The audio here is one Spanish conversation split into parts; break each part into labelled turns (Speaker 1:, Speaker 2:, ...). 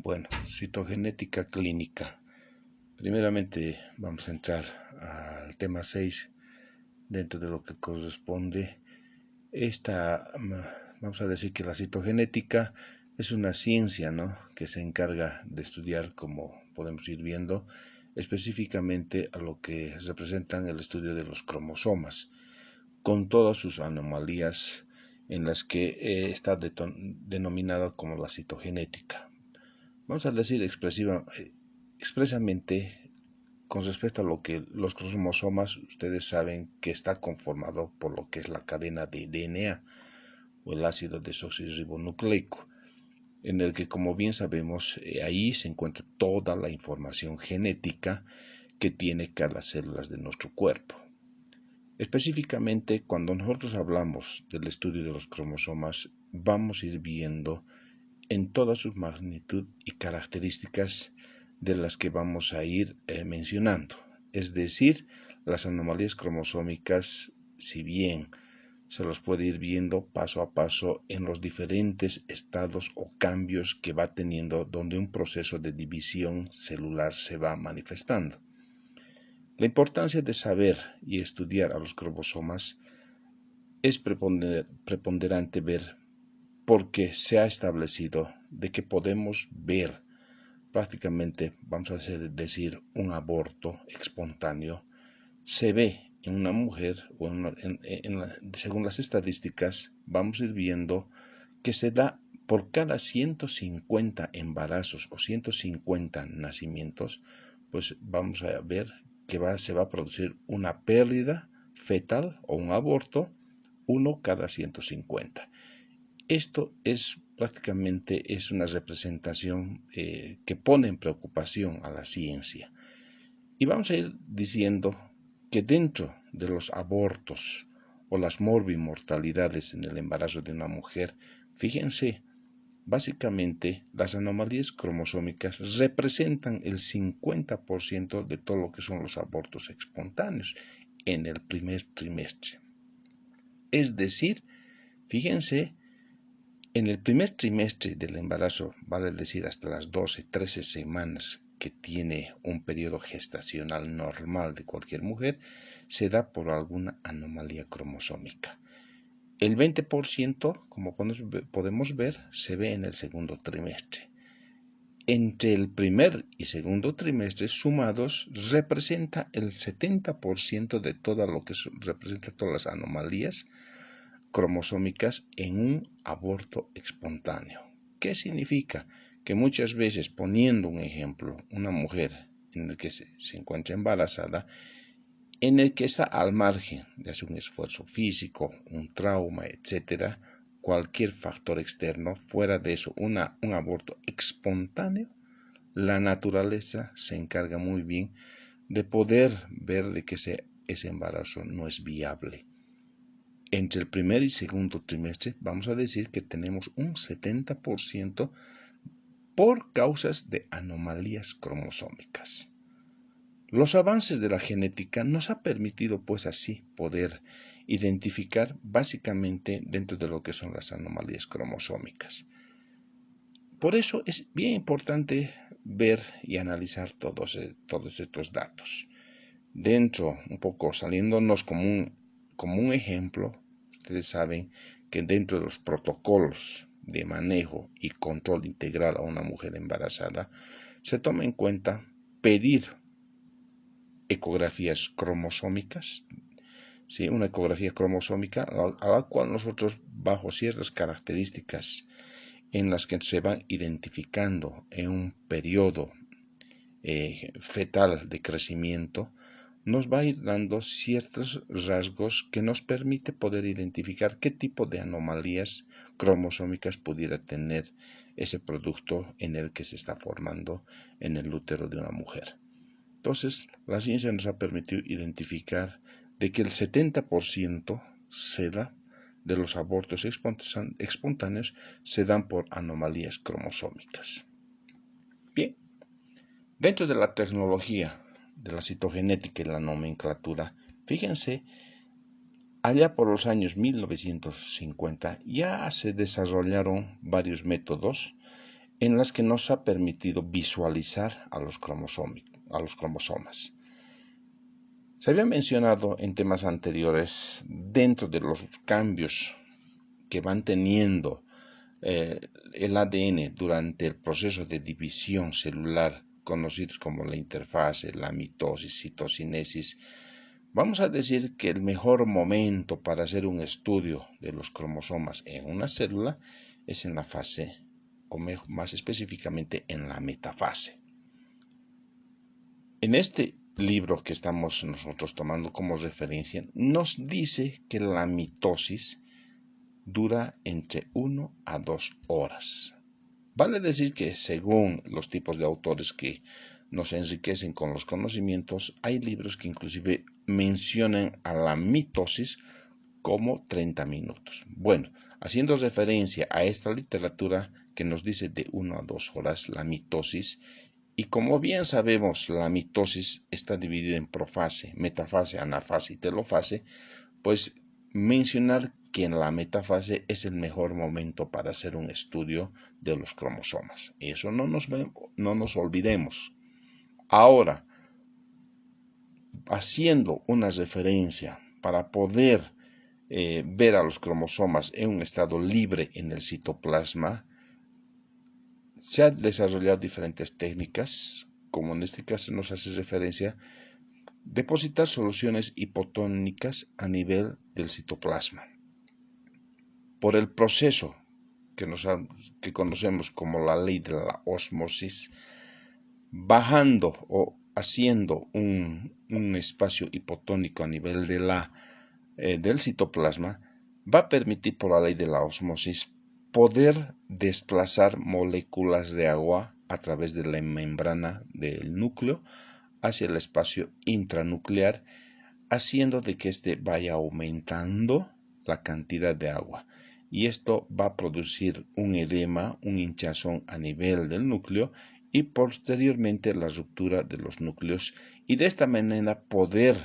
Speaker 1: Bueno, citogenética clínica. Primeramente vamos a entrar al tema 6 dentro de lo que corresponde. Vamos a decir que la citogenética es una ciencia, ¿no?, que se encarga de estudiar, como podemos ir viendo, específicamente a lo que representan el estudio de los cromosomas, con todas sus anomalías en las que está denominada como la citogenética. Vamos a decir expresamente con respecto a lo que los cromosomas, ustedes saben que está conformado por lo que es la cadena de DNA o el ácido desoxirribonucleico, en el que, como bien sabemos, ahí se encuentra toda la información genética que tiene cada célula de nuestro cuerpo. Específicamente, cuando nosotros hablamos del estudio de los cromosomas, vamos a ir viendo en toda su magnitud y características de las que vamos a ir mencionando. Es decir, las anomalías cromosómicas, si bien se los puede ir viendo paso a paso en los diferentes estados o cambios que va teniendo donde un proceso de división celular se va manifestando. La importancia de saber y estudiar a los cromosomas es preponderante ver, porque se ha establecido de que podemos ver prácticamente, vamos a decir, un aborto espontáneo, se ve en una mujer, o según las estadísticas, vamos a ir viendo que se da por cada 150 embarazos o 150 nacimientos, pues vamos a ver que se va a producir una pérdida fetal o un aborto, uno cada 150. Esto es prácticamente una representación que pone en preocupación a la ciencia. Y vamos a ir diciendo que dentro de los abortos o las morbimortalidades en el embarazo de una mujer, fíjense, básicamente las anomalías cromosómicas representan el 50% de todo lo que son los abortos espontáneos en el primer trimestre. Es decir, fíjense, en el primer trimestre del embarazo, vale decir hasta las 12-13 semanas que tiene un periodo gestacional normal de cualquier mujer, se da por alguna anomalía cromosómica. El 20%, como podemos ver, se ve en el segundo trimestre. Entre el primer y segundo trimestre sumados representa el 70% de todo lo que representa todas las anomalías cromosómicas en un aborto espontáneo. ¿Qué significa? Que muchas veces, poniendo un ejemplo, una mujer en el que se encuentra embarazada, en el que está al margen de hacer un esfuerzo físico, un trauma, etc., cualquier factor externo, fuera de eso, un aborto espontáneo, la naturaleza se encarga muy bien de poder ver de que ese embarazo no es viable. Entre el primer y segundo trimestre vamos a decir que tenemos un 70% por causas de anomalías cromosómicas. Los avances de la genética nos ha permitido pues así poder identificar básicamente dentro de lo que son las anomalías cromosómicas. Por eso es bien importante ver y analizar todos estos datos. Dentro, un poco saliéndonos como un ejemplo, ustedes saben que dentro de los protocolos de manejo y control integral a una mujer embarazada, se toma en cuenta pedir ecografías cromosómicas, ¿sí? Una ecografía cromosómica a la cual nosotros, bajo ciertas características en las que se van identificando en un periodo fetal de crecimiento, nos va a ir dando ciertos rasgos que nos permite poder identificar qué tipo de anomalías cromosómicas pudiera tener ese producto en el que se está formando en el útero de una mujer. Entonces, la ciencia nos ha permitido identificar de que el 70% se da de los abortos espontáneos se dan por anomalías cromosómicas. Bien, dentro de la tecnología de la citogenética y la nomenclatura, fíjense, allá por los años 1950 ya se desarrollaron varios métodos en las que nos ha permitido visualizar a los cromosomas. Se había mencionado en temas anteriores, dentro de los cambios que van teniendo el ADN durante el proceso de división celular, conocidos como la interfase, la mitosis, citocinesis, vamos a decir que el mejor momento para hacer un estudio de los cromosomas en una célula es en la fase, o más específicamente en la metafase. En este libro que estamos nosotros tomando como referencia, nos dice que la mitosis dura entre 1 a 2 horas. Vale decir que según los tipos de autores que nos enriquecen con los conocimientos, hay libros que inclusive mencionan a la mitosis como 30 minutos. Bueno, haciendo referencia a esta literatura que nos dice de 1 a 2 horas la mitosis, y como bien sabemos, la mitosis está dividida en profase, metafase, anafase y telofase, pues mencionar que en la metafase es el mejor momento para hacer un estudio de los cromosomas. Eso no nos olvidemos. Ahora, haciendo una referencia para poder ver a los cromosomas en un estado libre en el citoplasma, se han desarrollado diferentes técnicas, como en este caso nos hace referencia, depositar soluciones hipotónicas a nivel del citoplasma. Por el proceso que conocemos como la ley de la ósmosis, bajando o haciendo un espacio hipotónico a nivel del citoplasma, va a permitir por la ley de la ósmosis poder desplazar moléculas de agua a través de la membrana del núcleo hacia el espacio intranuclear, haciendo de que éste vaya aumentando la cantidad de agua. Y esto va a producir un edema, un hinchazón a nivel del núcleo y posteriormente la ruptura de los núcleos, y de esta manera poder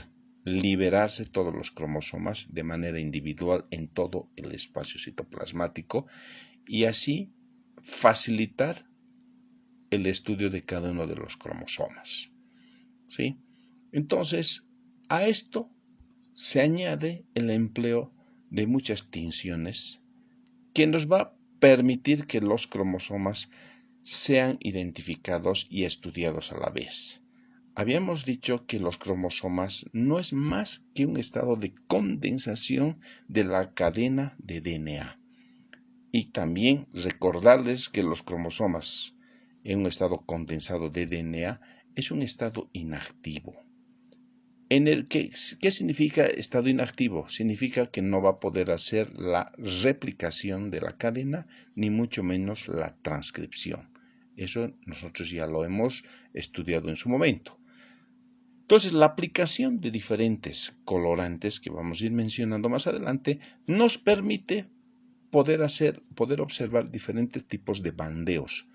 Speaker 1: liberarse todos los cromosomas de manera individual en todo el espacio citoplasmático y así facilitar el estudio de cada uno de los cromosomas. ¿Sí? Entonces, a esto se añade el empleo de muchas tinciones que nos va a permitir que los cromosomas sean identificados y estudiados a la vez. Habíamos dicho que los cromosomas no es más que un estado de condensación de la cadena de DNA. Y también recordarles que los cromosomas en un estado condensado de DNA es un estado inactivo. ¿Qué significa estado inactivo? Significa que no va a poder hacer la replicación de la cadena, ni mucho menos la transcripción. Eso nosotros ya lo hemos estudiado en su momento. Entonces, la aplicación de diferentes colorantes que vamos a ir mencionando más adelante nos permite poder observar diferentes tipos de bandeos,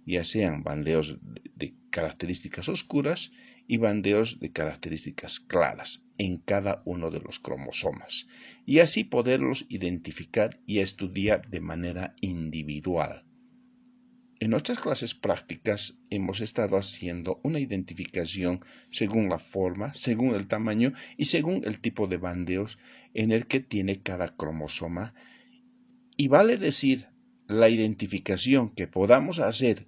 Speaker 1: ya sean bandeos de características oscuras y bandeos de características claras en cada uno de los cromosomas, y así poderlos identificar y estudiar de manera individual. En nuestras clases prácticas hemos estado haciendo una identificación según la forma, según el tamaño y según el tipo de bandeos en el que tiene cada cromosoma. Y vale decir, la identificación que podamos hacer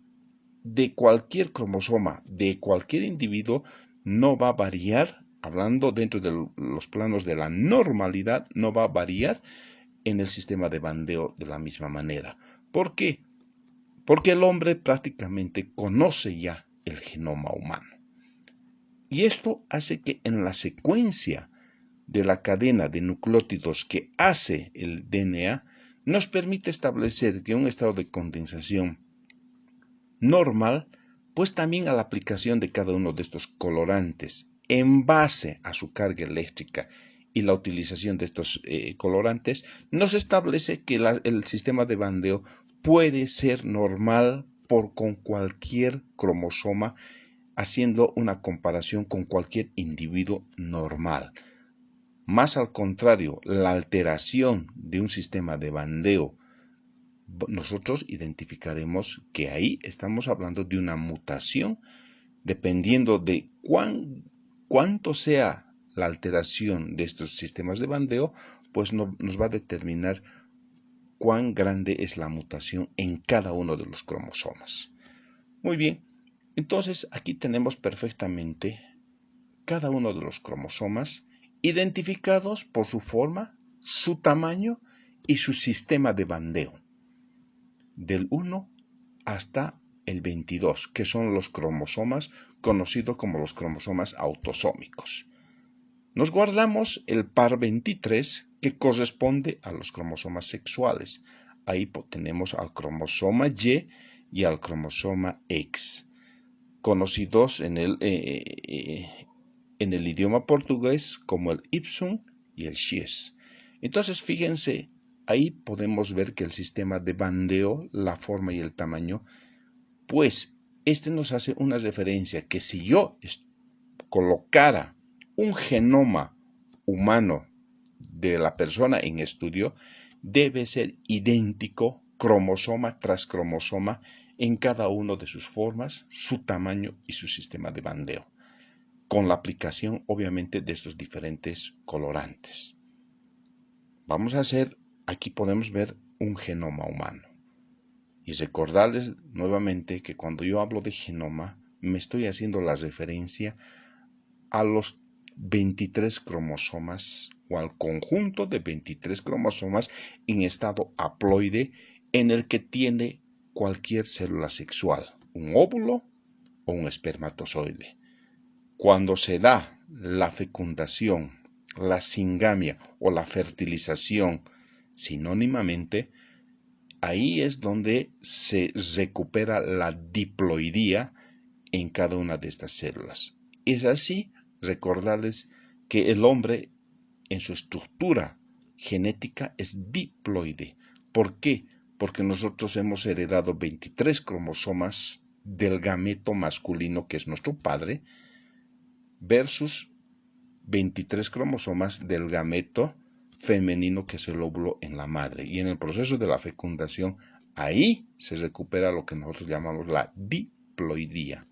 Speaker 1: de cualquier cromosoma, de cualquier individuo, no va a variar, hablando dentro de los planos de la normalidad, no va a variar en el sistema de bandeo de la misma manera. ¿Por qué? Porque el hombre prácticamente conoce ya el genoma humano. Y esto hace que en la secuencia de la cadena de nucleótidos que hace el DNA, nos permite establecer que un estado de condensación normal, pues también a la aplicación de cada uno de estos colorantes en base a su carga eléctrica y la utilización de estos colorantes, nos establece que el sistema de bandeo puede ser normal con cualquier cromosoma, haciendo una comparación con cualquier individuo normal. Más al contrario, la alteración de un sistema de bandeo nosotros identificaremos que ahí estamos hablando de una mutación, dependiendo de cuánto sea la alteración de estos sistemas de bandeo, pues nos va a determinar cuán grande es la mutación en cada uno de los cromosomas. Muy bien, entonces aquí tenemos perfectamente cada uno de los cromosomas identificados por su forma, su tamaño y su sistema de bandeo, del 1 hasta el 22, que son los cromosomas conocidos como los cromosomas autosómicos. Nos guardamos el par 23, que corresponde a los cromosomas sexuales. Ahí tenemos al cromosoma Y al cromosoma X, conocidos en el idioma portugués como el Y y el X. Entonces, fíjense, ahí podemos ver que el sistema de bandeo, la forma y el tamaño, pues este nos hace una referencia que si yo colocara un genoma humano de la persona en estudio, debe ser idéntico cromosoma tras cromosoma en cada una de sus formas, su tamaño y su sistema de bandeo, con la aplicación obviamente de estos diferentes colorantes. Vamos a hacer, aquí podemos ver un genoma humano. Y recordarles nuevamente que cuando yo hablo de genoma, me estoy haciendo la referencia a los 23 cromosomas o al conjunto de 23 cromosomas en estado haploide en el que tiene cualquier célula sexual, un óvulo o un espermatozoide. Cuando se da la fecundación, la singamia o la fertilización sinónimamente, ahí es donde se recupera la diploidía en cada una de estas células. Es así, recordarles que el hombre en su estructura genética es diploide. ¿Por qué? Porque nosotros hemos heredado 23 cromosomas del gameto masculino, que es nuestro padre, versus 23 cromosomas del gameto femenino, que es el óvulo en la madre. Y en el proceso de la fecundación, ahí se recupera lo que nosotros llamamos la diploidía.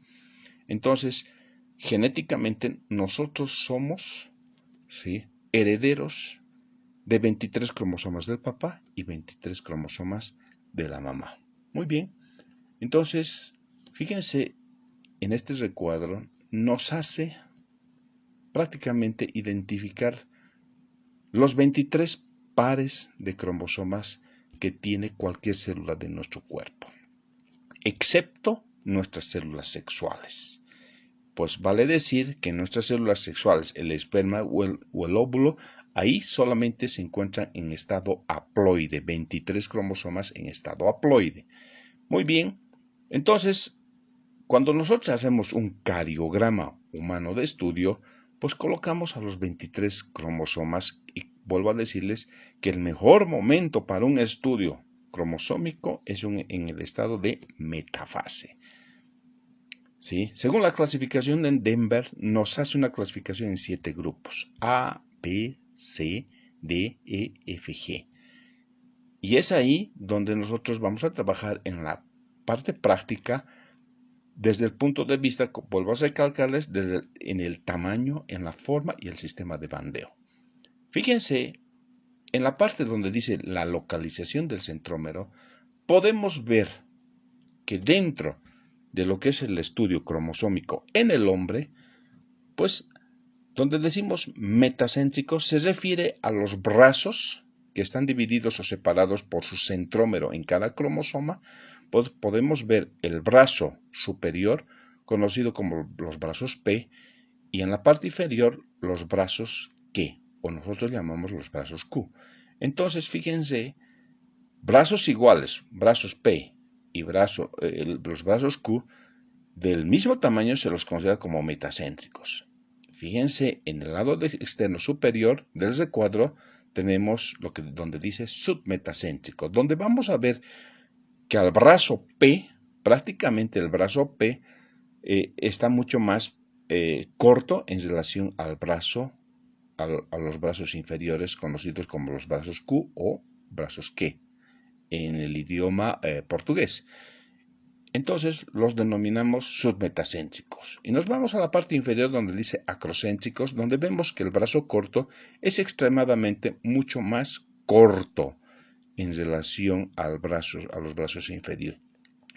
Speaker 1: Entonces, genéticamente nosotros somos, ¿sí?, herederos de 23 cromosomas del papá y 23 cromosomas de la mamá. Muy bien. Entonces, fíjense, en este recuadro nos hace prácticamente identificar los 23 pares de cromosomas que tiene cualquier célula de nuestro cuerpo, excepto nuestras células sexuales. Pues vale decir que en nuestras células sexuales, el esperma o el óvulo, ahí solamente se encuentran en estado haploide, 23 cromosomas en estado haploide. Muy bien, entonces, cuando nosotros hacemos un cariograma humano de estudio, pues colocamos a los 23 cromosomas y vuelvo a decirles que el mejor momento para un estudio cromosómico es en el estado de metafase. ¿Sí? Según la clasificación de Denver, nos hace una clasificación en 7 grupos: A, B, C, D, E, F, G. Y es ahí donde nosotros vamos a trabajar en la parte práctica desde el punto de vista, vuelvo a recalcarles, en el tamaño, en la forma y el sistema de bandeo. Fíjense, en la parte donde dice la localización del centrómero, podemos ver que dentro de lo que es el estudio cromosómico en el hombre, pues donde decimos metacéntrico se refiere a los brazos que están divididos o separados por su centrómero en cada cromosoma. Pues podemos ver el brazo superior, conocido como los brazos P, y en la parte inferior los brazos Q, o nosotros llamamos los brazos Q. Entonces, fíjense, brazos iguales, brazos P y los brazos Q, del mismo tamaño se los considera como metacéntricos. Fíjense, en el lado externo superior del recuadro tenemos donde dice submetacéntrico, donde vamos a ver que al brazo P, prácticamente el brazo P está mucho más corto en relación al a los brazos inferiores, conocidos como los brazos Q o brazos Q en el idioma portugués. Entonces los denominamos submetacéntricos. Y nos vamos a la parte inferior donde dice acrocéntricos, donde vemos que el brazo corto es extremadamente mucho más corto en relación a los brazos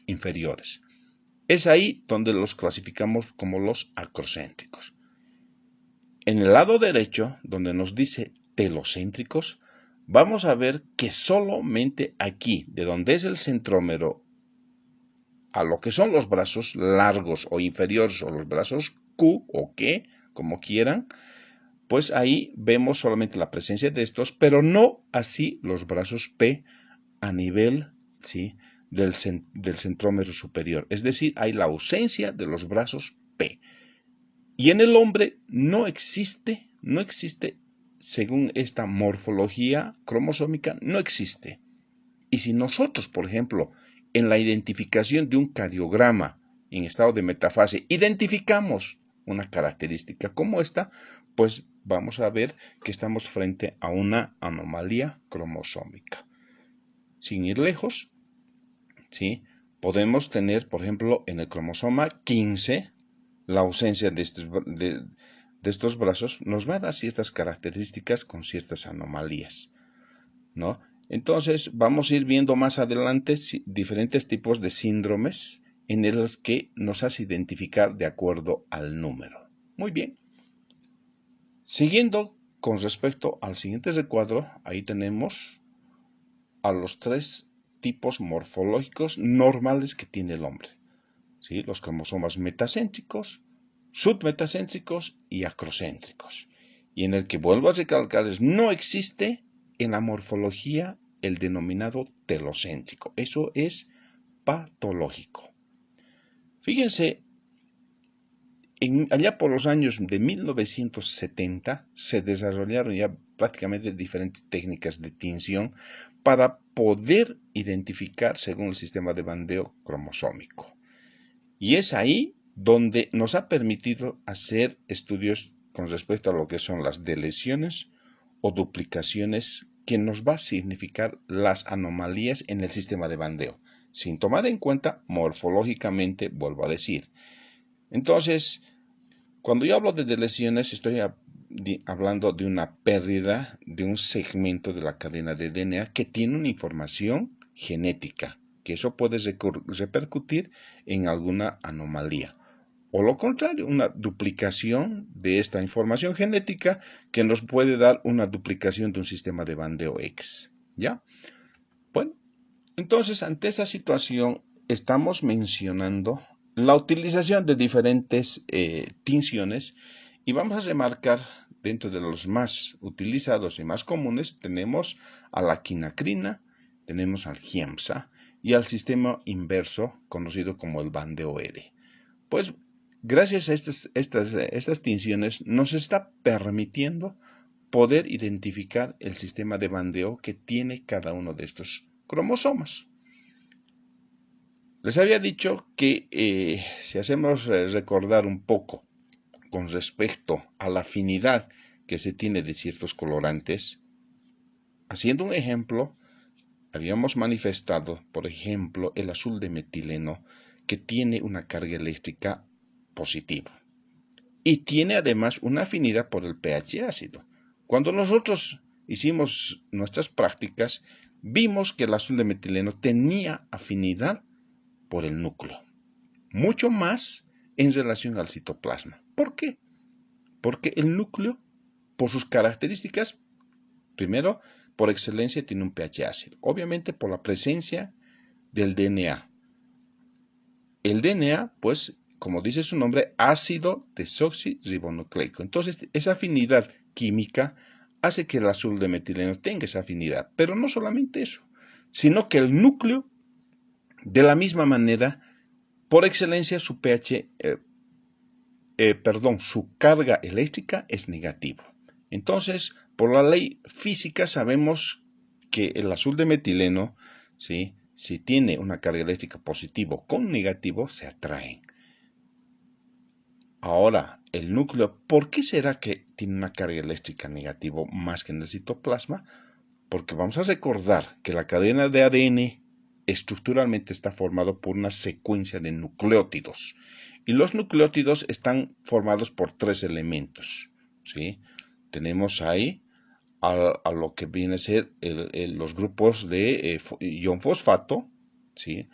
Speaker 1: inferiores. Es ahí donde los clasificamos como los acrocéntricos. En el lado derecho, donde nos dice telocéntricos, vamos a ver que solamente aquí, de donde es el centrómero a lo que son los brazos largos o inferiores o los brazos Q o Q, como quieran, pues ahí vemos solamente la presencia de estos, pero no así los brazos P a nivel, ¿sí?, del centrómero superior. Es decir, hay la ausencia de los brazos P. Y en el hombre no existe, según esta morfología cromosómica, no existe. Y si nosotros, por ejemplo, en la identificación de un cardiograma en estado de metafase, identificamos una característica como esta, pues vamos a ver que estamos frente a una anomalía cromosómica. Sin ir lejos, ¿sí?, podemos tener, por ejemplo, en el cromosoma 15, la ausencia de estos brazos nos va a dar ciertas características con ciertas anomalías, ¿no? Entonces vamos a ir viendo más adelante diferentes tipos de síndromes en los que nos hace identificar de acuerdo al número. Muy bien. Siguiendo con respecto al siguiente recuadro, ahí tenemos a los 3 tipos morfológicos normales que tiene el hombre, ¿sí? Los cromosomas metacéntricos, submetacéntricos y acrocéntricos. Y en el que vuelvo a recalcarles, no existe en la morfología el denominado telocéntrico. Eso es patológico. Fíjense, allá por los años de 1970 se desarrollaron ya prácticamente diferentes técnicas de tinción para poder identificar según el sistema de bandeo cromosómico. Y es ahí donde nos ha permitido hacer estudios con respecto a lo que son las deleciones o duplicaciones que nos va a significar las anomalías en el sistema de bandeo, sin tomar en cuenta morfológicamente, vuelvo a decir. Entonces, cuando yo hablo de deleciones, estoy hablando de una pérdida de un segmento de la cadena de DNA que tiene una información genética, que eso puede repercutir en alguna anomalía. O lo contrario, una duplicación de esta información genética que nos puede dar una duplicación de un sistema de bandeo X. ¿Ya? Bueno, entonces ante esa situación estamos mencionando la utilización de diferentes tinciones y vamos a remarcar dentro de los más utilizados y más comunes tenemos a la quinacrina, tenemos al Giemsa y al sistema inverso conocido como el bandeo ED. Pues gracias a estas tinciones nos está permitiendo poder identificar el sistema de bandeo que tiene cada uno de estos cromosomas. Les había dicho que si hacemos recordar un poco con respecto a la afinidad que se tiene de ciertos colorantes, haciendo un ejemplo, habíamos manifestado, por ejemplo, el azul de metileno, que tiene una carga eléctrica positiva y tiene además una afinidad por el pH ácido. Cuando nosotros hicimos nuestras prácticas, vimos que el azul de metileno tenía afinidad por el núcleo, mucho más en relación al citoplasma. ¿Por qué? Porque el núcleo, por sus características, primero, por excelencia tiene un pH ácido, obviamente por la presencia del DNA. El DNA, pues, como dice su nombre, ácido desoxirribonucleico. Entonces, esa afinidad química hace que el azul de metileno tenga esa afinidad. Pero no solamente eso, sino que el núcleo, de la misma manera, por excelencia, su su carga eléctrica es negativo. Entonces, por la ley física sabemos que el azul de metileno, ¿sí?, si tiene una carga eléctrica positivo con negativo, se atraen. Ahora, el núcleo, ¿por qué será que tiene una carga eléctrica negativa más que en el citoplasma? Porque vamos a recordar que la cadena de ADN estructuralmente está formado por una secuencia de nucleótidos. Y los nucleótidos están formados por 3 elementos, ¿sí? Tenemos ahí a lo que viene a ser los grupos de ion fosfato, ¿sí?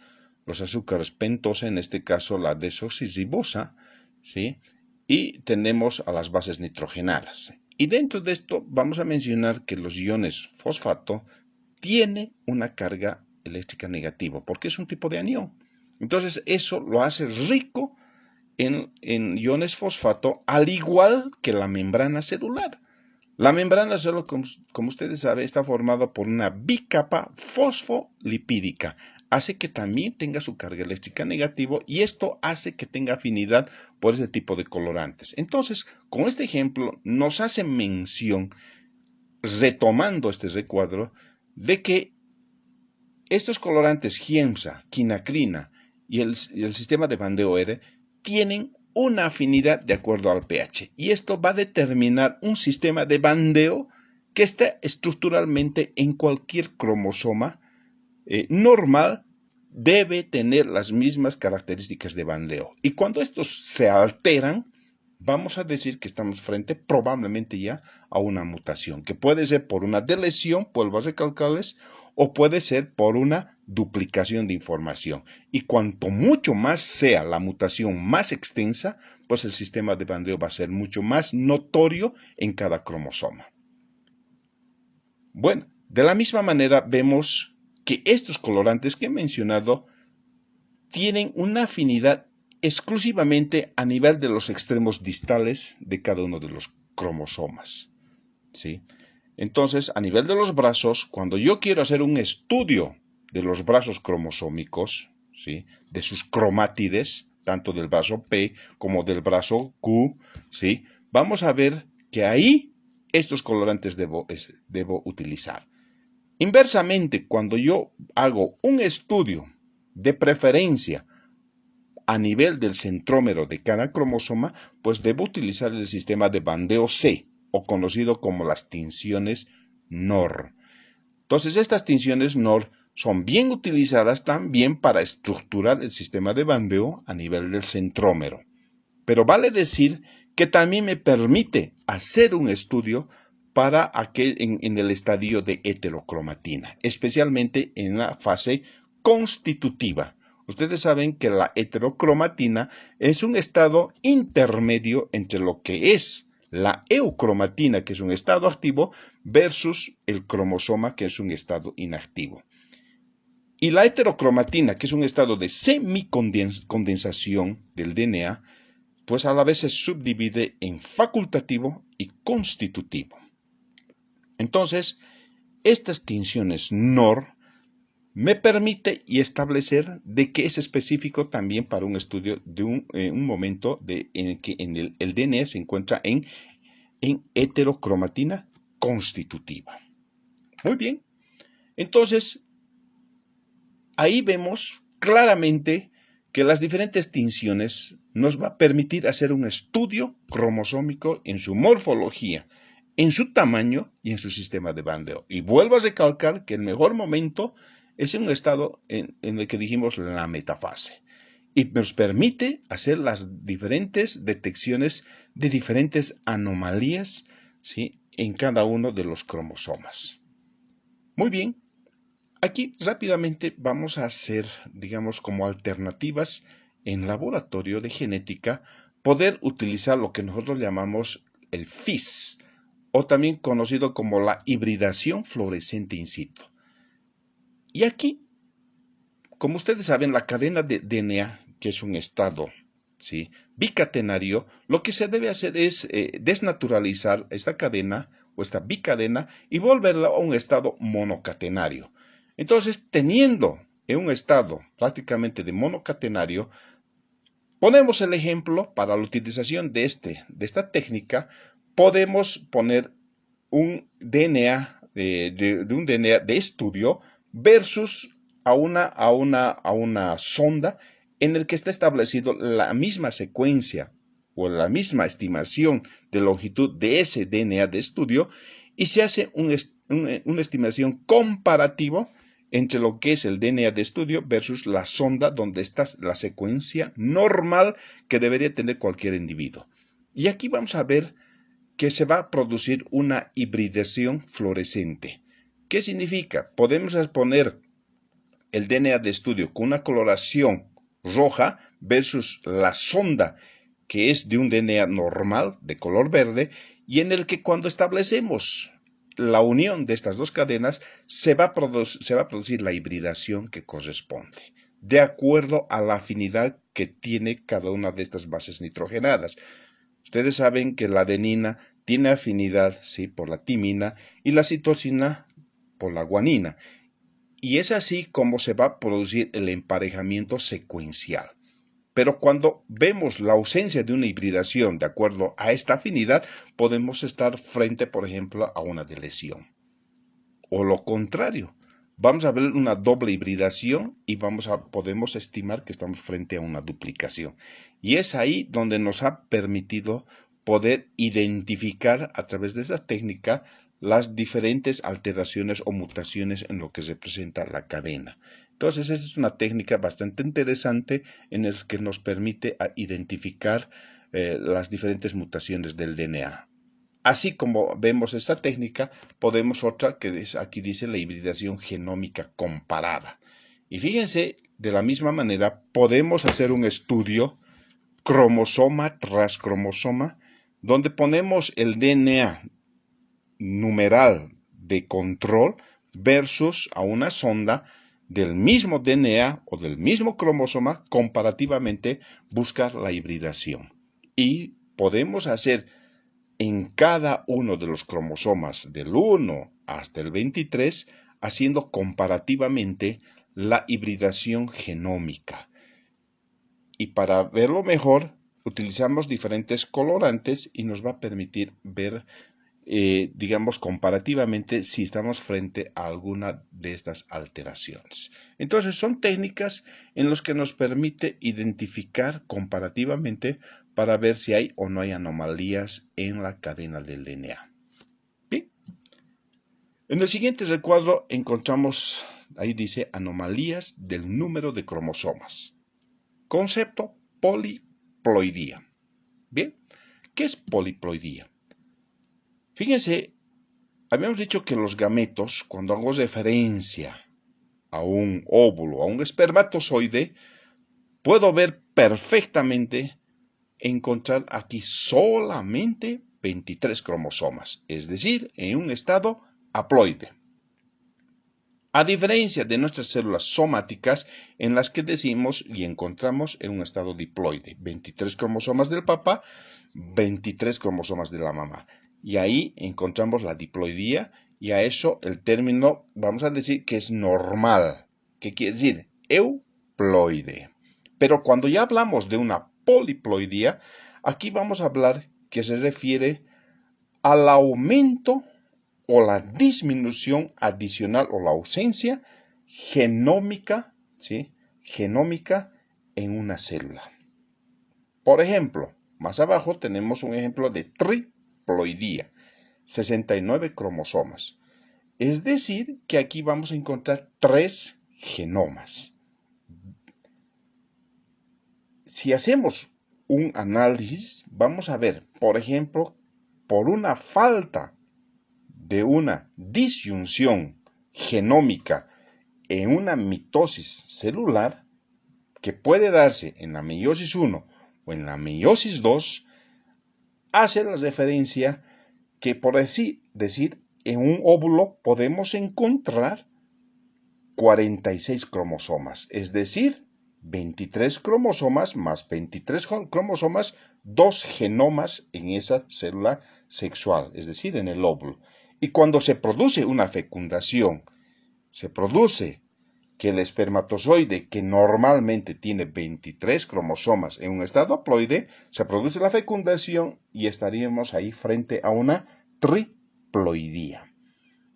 Speaker 1: Los azúcares pentosa, en este caso la desoxirribosa, ¿sí? Y tenemos a las bases nitrogenadas. Y dentro de esto vamos a mencionar que los iones fosfato tienen una carga eléctrica negativa, porque es un tipo de anión. Entonces eso lo hace rico en iones fosfato, al igual que la membrana celular. La membrana celular, como ustedes saben, está formada por una bicapa fosfolipídica. Hace que también tenga su carga eléctrica negativa y esto hace que tenga afinidad por ese tipo de colorantes. Entonces, con este ejemplo, nos hace mención, retomando este recuadro, de que estos colorantes Giemsa, quinacrina y el sistema de bandeo R tienen una afinidad de acuerdo al pH. Y esto va a determinar un sistema de bandeo que está estructuralmente en cualquier cromosoma normal, debe tener las mismas características de bandeo. Y cuando estos se alteran, vamos a decir que estamos frente probablemente ya a una mutación, que puede ser por una deleción, vuelvo a recalcarles, o puede ser por una duplicación de información. Y cuanto mucho más sea la mutación más extensa, pues el sistema de bandeo va a ser mucho más notorio en cada cromosoma. Bueno, de la misma manera vemos que estos colorantes que he mencionado tienen una afinidad exclusivamente a nivel de los extremos distales de cada uno de los cromosomas, ¿sí? Entonces, a nivel de los brazos, cuando yo quiero hacer un estudio de los brazos cromosómicos, ¿sí?, de sus cromátides, tanto del brazo P como del brazo Q, ¿sí?, vamos a ver que ahí estos colorantes debo utilizar. Inversamente, cuando yo hago un estudio de preferencia a nivel del centrómero de cada cromosoma, pues debo utilizar el sistema de bandeo C, o conocido como las tinciones NOR. Entonces, estas tinciones NOR son bien utilizadas también para estructurar el sistema de bandeo a nivel del centrómero. Pero vale decir que también me permite hacer un estudio para en el estadio de heterocromatina, especialmente en la fase constitutiva. Ustedes saben que la heterocromatina es un estado intermedio entre lo que es la eucromatina, que es un estado activo, versus el cromosoma, que es un estado inactivo. Y la heterocromatina, que es un estado de semicondensación del DNA, pues a la vez se subdivide en facultativo y constitutivo. Entonces, estas tinciones NOR me permite y establecer de que es específico también para un estudio de un momento en que el DNA se encuentra en heterocromatina constitutiva. Muy bien. Entonces, ahí vemos claramente que las diferentes tinciones nos va a permitir hacer un estudio cromosómico en su morfología, en su tamaño y en su sistema de bandeo. Y vuelvo a recalcar que el mejor momento es en un estado en el que dijimos la metafase. Y nos permite hacer las diferentes detecciones de diferentes anomalías, ¿sí?, en cada uno de los cromosomas. Muy bien. Aquí rápidamente vamos a hacer, digamos, como alternativas en laboratorio de genética, poder utilizar lo que nosotros llamamos el FIS, o también conocido como la hibridación fluorescente in situ. Y aquí, como ustedes saben, la cadena de DNA, que es un estado, ¿sí?, bicatenario, lo que se debe hacer es desnaturalizar esta cadena o esta bicadena y volverla a un estado monocatenario. Entonces, teniendo en un estado prácticamente de monocatenario, ponemos el ejemplo para la utilización de esta técnica. Podemos poner un DNA de un DNA de estudio versus a una sonda en el que está establecido la misma secuencia o la misma estimación de longitud de ese DNA de estudio, y se hace una estimación comparativa entre lo que es el DNA de estudio versus la sonda donde está la secuencia normal que debería tener cualquier individuo. Y aquí vamos a ver que se va a producir una hibridación fluorescente. ¿Qué significa? Podemos poner el DNA de estudio con una coloración roja versus la sonda que es de un DNA normal de color verde y en el que cuando establecemos la unión de estas dos cadenas se va a producir la hibridación que corresponde, de acuerdo a la afinidad que tiene cada una de estas bases nitrogenadas. Ustedes saben que la adenina tiene afinidad, ¿sí?, por la timina y la citosina por la guanina. Y es así como se va a producir el emparejamiento secuencial. Pero cuando vemos la ausencia de una hibridación de acuerdo a esta afinidad, podemos estar frente, por ejemplo, a una deleción. O lo contrario, vamos a ver una doble hibridación y podemos estimar que estamos frente a una duplicación. Y es ahí donde nos ha permitido poder identificar a través de esa técnica las diferentes alteraciones o mutaciones en lo que representa la cadena. Entonces, esa es una técnica bastante interesante en la que nos permite identificar las diferentes mutaciones del DNA. Así como vemos esta técnica, podemos otra que aquí dice la hibridación genómica comparada. Y fíjense, de la misma manera, podemos hacer un estudio cromosoma tras cromosoma, donde ponemos el DNA numeral de control versus a una sonda del mismo DNA o del mismo cromosoma, comparativamente buscar la hibridación. Y podemos hacer en cada uno de los cromosomas del 1 hasta el 23, haciendo comparativamente la hibridación genómica. Y para verlo mejor, utilizamos diferentes colorantes y nos va a permitir ver digamos, comparativamente si estamos frente a alguna de estas alteraciones. Entonces, son técnicas en las que nos permite identificar comparativamente para ver si hay o no hay anomalías en la cadena del DNA. Bien. En el siguiente recuadro encontramos, ahí dice, anomalías del número de cromosomas. Concepto, poliploidía. Bien, ¿qué es poliploidía? Fíjense, habíamos dicho que los gametos, cuando hago referencia a un óvulo, a un espermatozoide, puedo ver perfectamente encontrar aquí solamente 23 cromosomas, es decir, en un estado haploide. A diferencia de nuestras células somáticas, en las que decimos y encontramos en un estado diploide, 23 cromosomas del papá, 23 cromosomas de la mamá. Y ahí encontramos la diploidía, y a eso el término, vamos a decir que es normal, que quiere decir euploide. Pero cuando ya hablamos de una poliploidía, aquí vamos a hablar que se refiere al aumento o la disminución adicional o la ausencia genómica, ¿sí?, genómica en una célula. Por ejemplo, más abajo tenemos un ejemplo de triploidía, 69 cromosomas. Es decir, que aquí vamos a encontrar 3 genomas. Si hacemos un análisis, vamos a ver, por ejemplo, por una falta de una disyunción genómica en una mitosis celular, que puede darse en la meiosis 1 o en la meiosis 2, hace la referencia que, por así decir, en un óvulo podemos encontrar 46 cromosomas, es decir, 23 cromosomas más 23 cromosomas, 2 genomas en esa célula sexual, es decir, en el óvulo. Y cuando se produce una fecundación, se produce que el espermatozoide, que normalmente tiene 23 cromosomas en un estado haploide, se produce la fecundación y estaríamos ahí frente a una triploidía.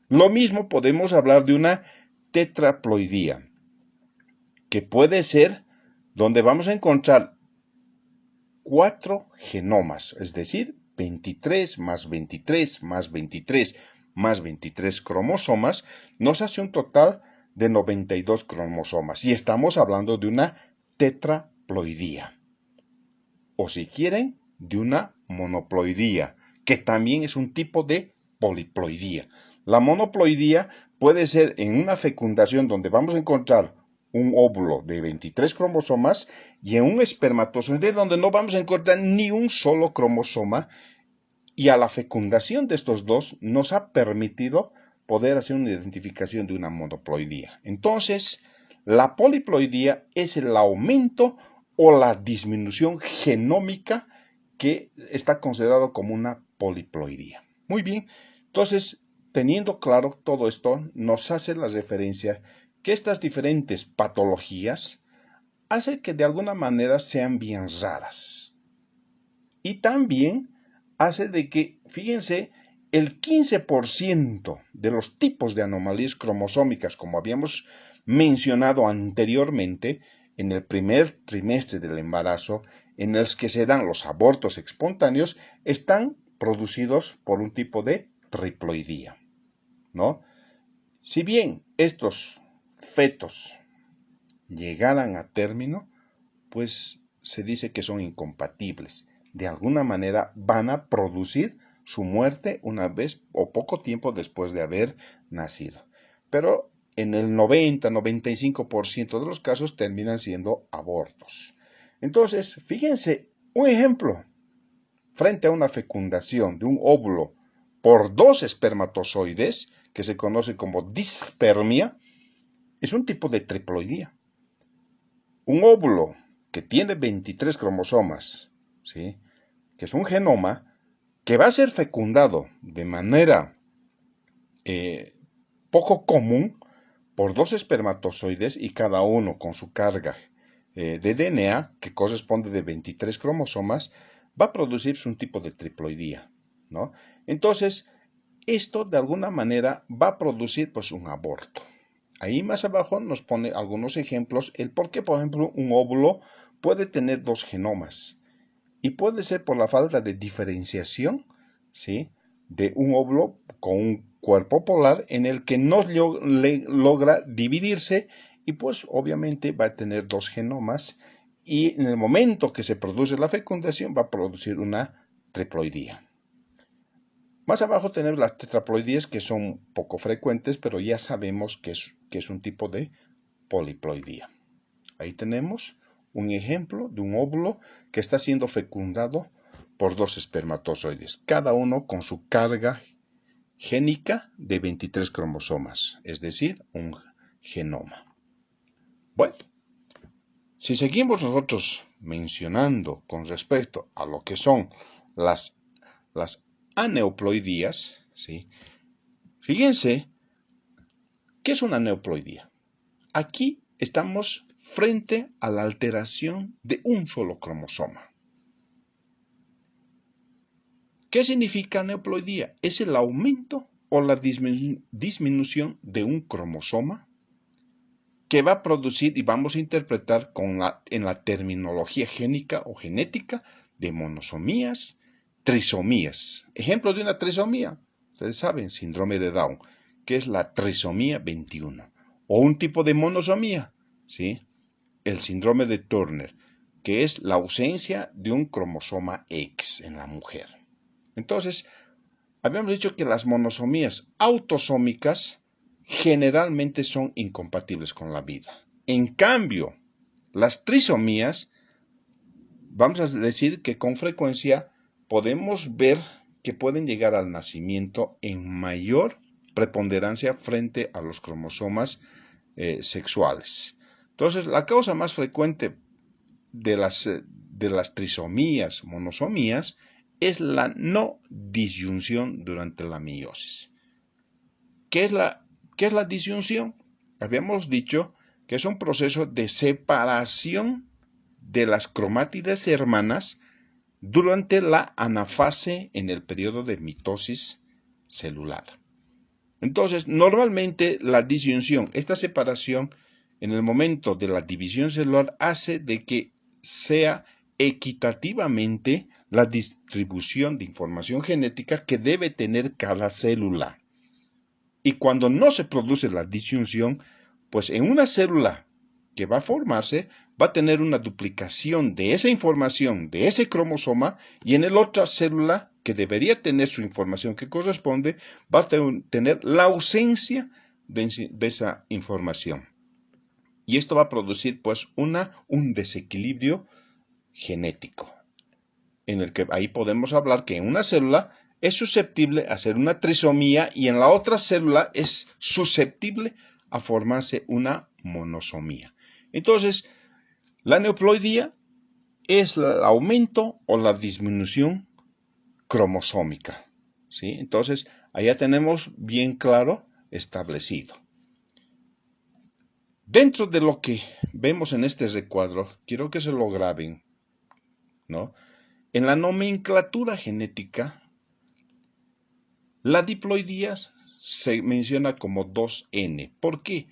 Speaker 1: Lo mismo podemos hablar de una tetraploidía, que puede ser donde vamos a encontrar 4 genomas, es decir, 23 más 23 más 23 más 23 cromosomas, nos hace un total de 92 cromosomas. Y estamos hablando de una tetraploidía. O si quieren, de una monoploidía, que también es un tipo de poliploidía. La monoploidía puede ser en una fecundación donde vamos a encontrar un óvulo de 23 cromosomas y en un espermatozoide donde no vamos a encontrar ni un solo cromosoma, y a la fecundación de estos dos nos ha permitido poder hacer una identificación de una monoploidía. Entonces, la poliploidía es el aumento o la disminución genómica que está considerado como una poliploidía. Muy bien, entonces, teniendo claro todo esto, nos hace la referencia que estas diferentes patologías hacen que de alguna manera sean bien raras. Y también hace de que, fíjense, el 15% de los tipos de anomalías cromosómicas, como habíamos mencionado anteriormente, en el primer trimestre del embarazo, en los que se dan los abortos espontáneos, están producidos por un tipo de triploidía, ¿no? Si bien estos fetos llegaran a término, pues se dice que son incompatibles. De alguna manera van a producir su muerte una vez o poco tiempo después de haber nacido. Pero en el 90-95% de los casos terminan siendo abortos. Entonces, fíjense, un ejemplo, frente a una fecundación de un óvulo por dos espermatozoides, que se conoce como dispermia, es un tipo de triploidía. Un óvulo que tiene 23 cromosomas, ¿sí?, que es un genoma, que va a ser fecundado de manera poco común por dos espermatozoides y cada uno con su carga de DNA, que corresponde de 23 cromosomas, va a producirse un tipo de triploidía, ¿no? Entonces, esto de alguna manera va a producir pues un aborto. Ahí más abajo nos pone algunos ejemplos, el por qué, por ejemplo, un óvulo puede tener dos genomas. Y puede ser por la falta de diferenciación, ¿sí?, de un óvulo con un cuerpo polar en el que no logra dividirse y pues obviamente va a tener dos genomas y en el momento que se produce la fecundación va a producir una triploidía. Más abajo tenemos las tetraploidías, que son poco frecuentes, pero ya sabemos que es un tipo de poliploidía. Ahí tenemos un ejemplo de un óvulo que está siendo fecundado por dos espermatozoides, cada uno con su carga génica de 23 cromosomas, es decir, un genoma. Bueno, si seguimos nosotros mencionando con respecto a lo que son las aneuploidías, ¿sí?, fíjense, ¿qué es una aneuploidía? Aquí estamos frente a la alteración de un solo cromosoma. ¿Qué significa aneuploidía? Es el aumento o la disminución de un cromosoma que va a producir y vamos a interpretar en la terminología génica o genética de monosomías, trisomías. Ejemplo de una trisomía, ustedes saben, síndrome de Down, que es la trisomía 21. O un tipo de monosomía, ¿sí?, el síndrome de Turner, que es la ausencia de un cromosoma X en la mujer. Entonces, habíamos dicho que las monosomías autosómicas generalmente son incompatibles con la vida. En cambio, las trisomías, vamos a decir que con frecuencia podemos ver que pueden llegar al nacimiento en mayor preponderancia frente a los cromosomas sexuales. Entonces, la causa más frecuente de las trisomías, monosomías, es la no disyunción durante la meiosis. ¿Qué es la disyunción? Habíamos dicho que es un proceso de separación de las cromátides hermanas durante la anafase en el periodo de mitosis celular. Entonces, normalmente la disyunción, esta separación en el momento de la división celular, hace de que sea equitativamente la distribución de información genética que debe tener cada célula. Y cuando no se produce la disyunción, pues en una célula que va a formarse, va a tener una duplicación de esa información, de ese cromosoma, y en la otra célula que debería tener su información que corresponde, va a tener la ausencia de esa información. Y esto va a producir pues un desequilibrio genético, en el que ahí podemos hablar que en una célula es susceptible a hacer una trisomía y en la otra célula es susceptible a formarse una monosomía. Entonces, la aneuploidía es el aumento o la disminución cromosómica, ¿sí? Entonces, allá tenemos bien claro establecido. Dentro de lo que vemos en este recuadro, quiero que se lo graben, ¿no? En la nomenclatura genética, la diploidía se menciona como 2N. ¿Por qué?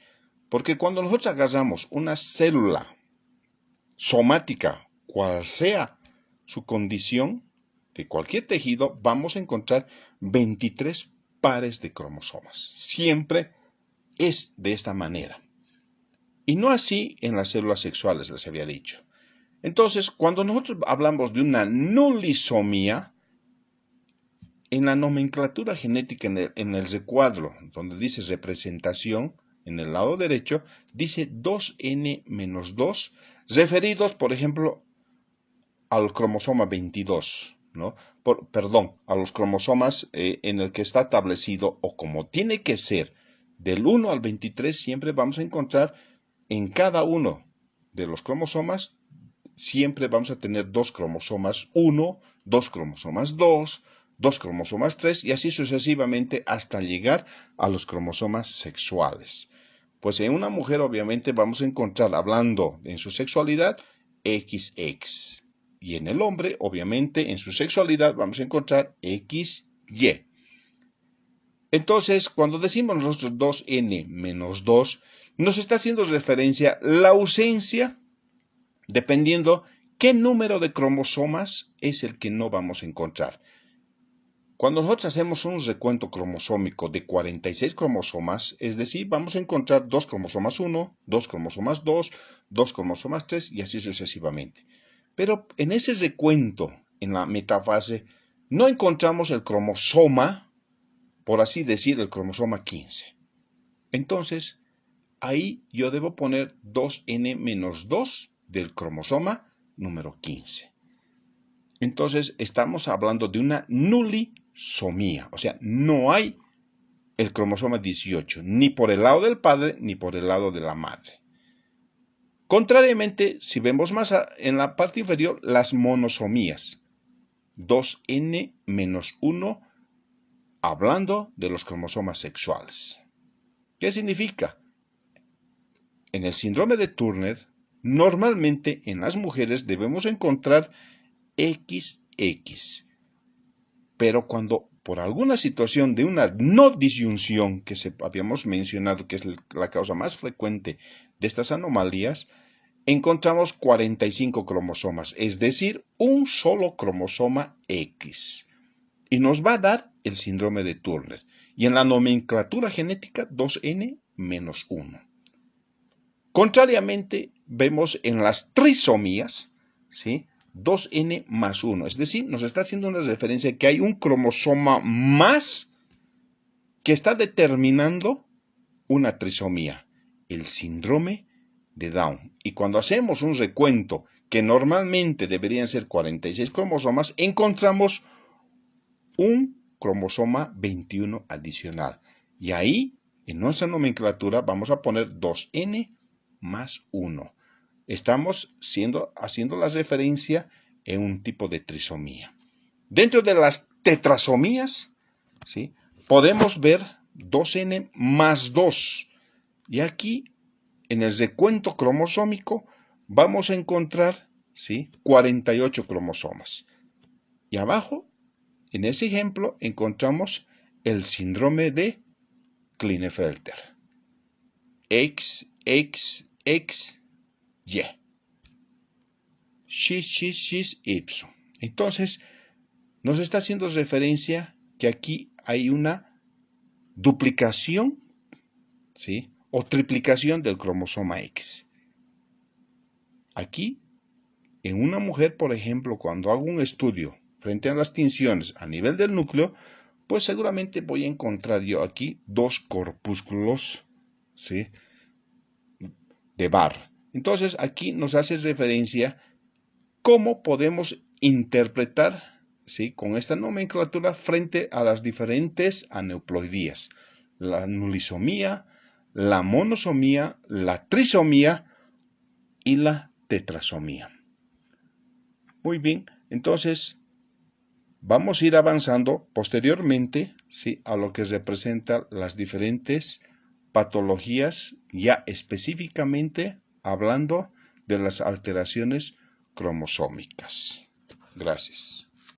Speaker 1: Porque cuando nosotros agarramos una célula somática, cual sea su condición, de cualquier tejido, vamos a encontrar 23 pares de cromosomas. Siempre es de esta manera. Y no así en las células sexuales, les había dicho. Entonces, cuando nosotros hablamos de una nulisomía, en la nomenclatura genética, en el recuadro, donde dice representación, en el lado derecho, dice 2N-2, referidos, por ejemplo, al cromosoma 22, ¿no? A los cromosomas en el que está establecido, o como tiene que ser, del 1 al 23, siempre vamos a encontrar en cada uno de los cromosomas, siempre vamos a tener 2 cromosomas 1, 2 cromosomas 2, 2 cromosomas 3 y así sucesivamente hasta llegar a los cromosomas sexuales. Pues en una mujer obviamente vamos a encontrar, hablando en su sexualidad, XX. Y en el hombre, obviamente, en su sexualidad vamos a encontrar XY. Entonces, cuando decimos nosotros 2N-2, nos está haciendo referencia la ausencia, dependiendo qué número de cromosomas es el que no vamos a encontrar. Cuando nosotros hacemos un recuento cromosómico de 46 cromosomas, es decir, vamos a encontrar 2 cromosomas 1, 2 cromosomas 2, 2 cromosomas 3 y así sucesivamente. Pero en ese recuento, en la metafase, no encontramos el cromosoma, por así decir, el cromosoma 15. Entonces, ahí yo debo poner 2N-2 del cromosoma número 15. Entonces, estamos hablando de una nulisomía, o sea, no hay el cromosoma 18, ni por el lado del padre, ni por el lado de la madre. Contrariamente, si vemos más en la parte inferior, las monosomías, 2N-1, hablando de los cromosomas sexuales. ¿Qué significa? En el síndrome de Turner, normalmente en las mujeres debemos encontrar XX. Pero cuando por alguna situación de una no disyunción que habíamos mencionado, que es la causa más frecuente de estas anomalías, encontramos 45 cromosomas, es decir, un solo cromosoma X. Y nos va a dar el síndrome de Turner. Y en la nomenclatura genética, 2N-1. Contrariamente, vemos en las trisomías, ¿sí?, 2N+1. Es decir, nos está haciendo una referencia que hay un cromosoma más que está determinando una trisomía, el síndrome de Down. Y cuando hacemos un recuento, que normalmente deberían ser 46 cromosomas, encontramos un cromosoma 21 adicional. Y ahí, en nuestra nomenclatura, vamos a poner 2N+1. Estamos haciendo la referencia en un tipo de trisomía. Dentro de las tetrasomías, ¿sí?, podemos ver 2N+2. Y aquí, en el recuento cromosómico, vamos a encontrar, ¿sí?, 48 cromosomas. Y abajo, en ese ejemplo, encontramos el síndrome de Klinefelter. X, X, X, Y. X, Y. Entonces, nos está haciendo referencia que aquí hay una duplicación, ¿sí?, o triplicación del cromosoma X. Aquí, en una mujer, por ejemplo, cuando hago un estudio frente a las tinciones a nivel del núcleo, pues seguramente voy a encontrar yo aquí 2 corpúsculos, ¿sí?, de Barr. Entonces, aquí nos hace referencia cómo podemos interpretar, ¿sí?, con esta nomenclatura frente a las diferentes aneuploidías: la nulisomía, la monosomía, la trisomía y la tetrasomía. Muy bien, entonces vamos a ir avanzando posteriormente, ¿sí?, a lo que representa las diferentes patologías, ya específicamente hablando de las alteraciones cromosómicas. Gracias.